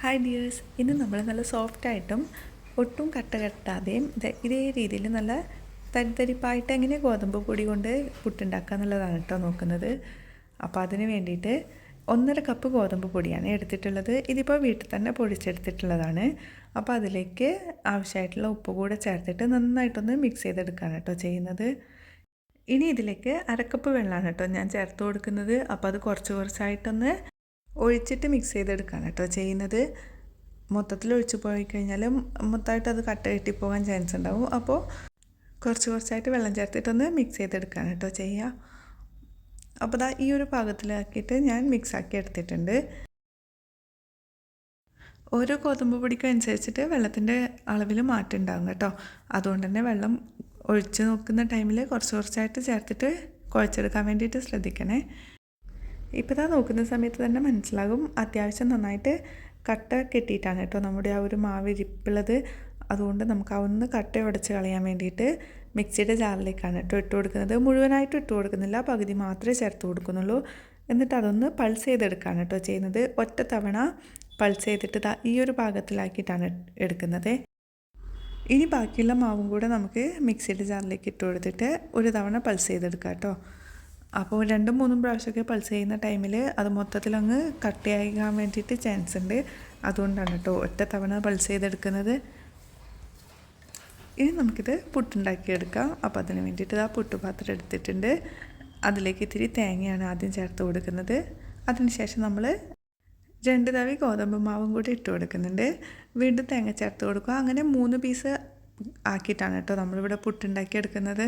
Hi dears, ഇന്ന് നമ്മൾ നല്ല സോഫ്റ്റായിട്ടും ഒട്ടും കട്ട കെട്ടാതെയും ഇതേ രീതിയിൽ നല്ല തരിതരിപ്പായിട്ട് എങ്ങനെ ഗോതമ്പ് പൊടി കൊണ്ട് പുട്ടുണ്ടാക്കുക എന്നുള്ളതാണ് കേട്ടോ നോക്കുന്നത്. അപ്പോൾ അതിന് വേണ്ടിയിട്ട് 1.5 കപ്പ് ഗോതമ്പ് പൊടിയാണ് എടുത്തിട്ടുള്ളത്. ഇതിപ്പോൾ വീട്ടിൽ തന്നെ പൊടിച്ചെടുത്തിട്ടുള്ളതാണ്. അപ്പോൾ അതിലേക്ക് ആവശ്യമായിട്ടുള്ള ഉപ്പ് കൂടെ ചേർത്തിട്ട് നന്നായിട്ടൊന്ന് മിക്സ് ചെയ്തെടുക്കുകയാണ് കേട്ടോ ചെയ്യുന്നത്. ഇനി ഇതിലേക്ക് 1/2 കപ്പ് വെള്ളമാണ് കേട്ടോ ഞാൻ ചേർത്ത് കൊടുക്കുന്നത്. അപ്പോൾ അത് കുറച്ചായിട്ടൊന്ന് ഒഴിച്ചിട്ട് മിക്സ് ചെയ്തെടുക്കുകയാണ് കേട്ടോ ചെയ്യുന്നത്. മൊത്തത്തിൽ ഒഴിച്ച് പോയി കഴിഞ്ഞാൽ മൊത്തമായിട്ട് അത് കട്ട കെട്ടിപ്പോകാൻ ചാൻസ് ഉണ്ടാവും. അപ്പോൾ കുറച്ചായിട്ട് വെള്ളം ചേർത്തിട്ടൊന്ന് മിക്സ് ചെയ്തെടുക്കുകയാണ് കേട്ടോ ചെയ്യുക. അപ്പോൾ ഈ ഒരു പാകത്തിലാക്കിയിട്ട് ഞാൻ മിക്സാക്കി എടുത്തിട്ടുണ്ട്. ഓരോ ഗോതമ്പ് പൊടിക്കും അനുസരിച്ചിട്ട് വെള്ളത്തിൻ്റെ അളവിൽ മാറ്റം ഉണ്ടാകും കേട്ടോ. അതുകൊണ്ട് തന്നെ വെള്ളം ഒഴിച്ച് നോക്കുന്ന ടൈമിൽ കുറച്ചായിട്ട് ചേർത്തിട്ട് കുഴച്ചെടുക്കാൻ വേണ്ടിയിട്ട് ശ്രദ്ധിക്കണേ. ഇപ്പോൾ നോക്കുന്ന സമയത്ത് തന്നെ മനസ്സിലാകും അത്യാവശ്യം നന്നായിട്ട് കട്ട കെട്ടിയിട്ടാണ് കേട്ടോ നമ്മുടെ ആ ഒരു മാവ് ഇരിപ്പുള്ളത്. അതുകൊണ്ട് നമുക്ക് ആ ഒന്ന് കട്ട ഉടച്ച് കളയാൻ വേണ്ടിയിട്ട് മിക്സിയുടെ ജാറിലേക്കാണ് കേട്ടോ ഇട്ട് കൊടുക്കുന്നത്. മുഴുവനായിട്ട് ഇട്ട് കൊടുക്കുന്നില്ല, പകുതി മാത്രമേ ചേർത്ത് കൊടുക്കുന്നുള്ളൂ. എന്നിട്ട് അതൊന്ന് പൾസ് ചെയ്തെടുക്കുകയാണ് കേട്ടോ ചെയ്യുന്നത്. ഒറ്റ തവണ പൾസ് ചെയ്തിട്ട് ഈ ഒരു പാകത്തിലാക്കിയിട്ടാണ് എടുക്കുന്നത്. ഇനി ബാക്കിയുള്ള മാവും കൂടെ നമുക്ക് മിക്സിയുടെ ജാറിലേക്ക് ഇട്ട് കൊടുത്തിട്ട് ഒരു തവണ പൾസ് ചെയ്തെടുക്കാം കേട്ടോ. അപ്പോൾ 2-3 പ്രാവശ്യമൊക്കെ പൾസ് ചെയ്യുന്ന ടൈമിൽ അത് മൊത്തത്തിലങ്ങ് കട്ടയാകാൻ വേണ്ടിയിട്ട് ചാൻസ് ഉണ്ട്. അതുകൊണ്ടാണ് കേട്ടോ ഒറ്റ തവണ പൾസ് ചെയ്തെടുക്കുന്നത്. ഇനി നമുക്കിത് പുട്ടുണ്ടാക്കിയെടുക്കാം. അപ്പോൾ അതിന് വേണ്ടിയിട്ട് പുട്ടുപാത്രം എടുത്തിട്ടുണ്ട്. അതിലേക്ക് ഇത്തിരി തേങ്ങയാണ് ആദ്യം ചേർത്ത് കൊടുക്കുന്നത്. അതിനുശേഷം നമ്മൾ 2 തവി ഗോതമ്പ് മാവും കൂടി ഇട്ട് കൊടുക്കുന്നുണ്ട്. വീണ്ടും തേങ്ങ ചേർത്ത് കൊടുക്കുക. അങ്ങനെ 3 പീസ് ആക്കിയിട്ടാണ് കേട്ടോ നമ്മളിവിടെ പുട്ടുണ്ടാക്കിയെടുക്കുന്നത്.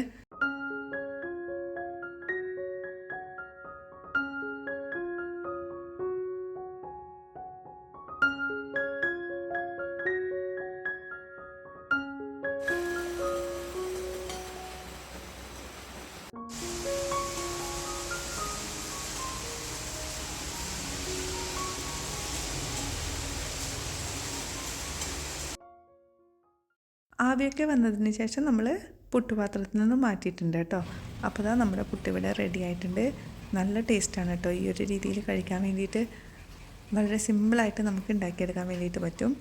ആവിയൊക്കെ വന്നതിന് ശേഷം നമ്മൾ പുട്ടുപാത്രത്തിൽ നിന്ന് മാറ്റിയിട്ടുണ്ട് കേട്ടോ. അപ്പോൾ നമ്മുടെ പുട്ട് ഇവിടെ റെഡി ആയിട്ടുണ്ട്. നല്ല ടേസ്റ്റാണ് കേട്ടോ ഈ ഒരു രീതിയിൽ കഴിക്കാൻ വേണ്ടിയിട്ട്. വളരെ സിമ്പിളായിട്ട് നമുക്ക് ഉണ്ടാക്കിയെടുക്കാൻ വേണ്ടിയിട്ട് പറ്റും.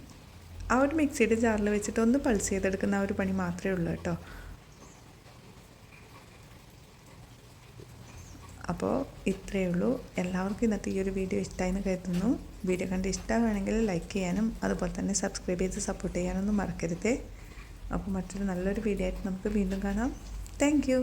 ആ ഒരു മിക്സിയുടെ ജാറിൽ വെച്ചിട്ട് ഒന്ന് പൾസ് ചെയ്തെടുക്കുന്ന ആ ഒരു പണി മാത്രമേ ഉള്ളൂ കേട്ടോ. അപ്പോൾ ഇത്രയേ ഉള്ളൂ. എല്ലാവർക്കും ഇന്നത്തെ ഈ ഒരു വീഡിയോ ഇഷ്ടമായെന്ന് കരുതുന്നു. വീഡിയോ കണ്ട് ഇഷ്ടമാണെങ്കിൽ ലൈക്ക് ചെയ്യാനും അതുപോലെ തന്നെ സബ്സ്ക്രൈബ് ചെയ്ത് സപ്പോർട്ട് ചെയ്യാനൊന്നും മറക്കരുതേ. അപ്പോൾ മറ്റൊരു നല്ലൊരു വീഡിയോ ആയിട്ട് നമുക്ക് വീണ്ടും കാണാം. Thank you.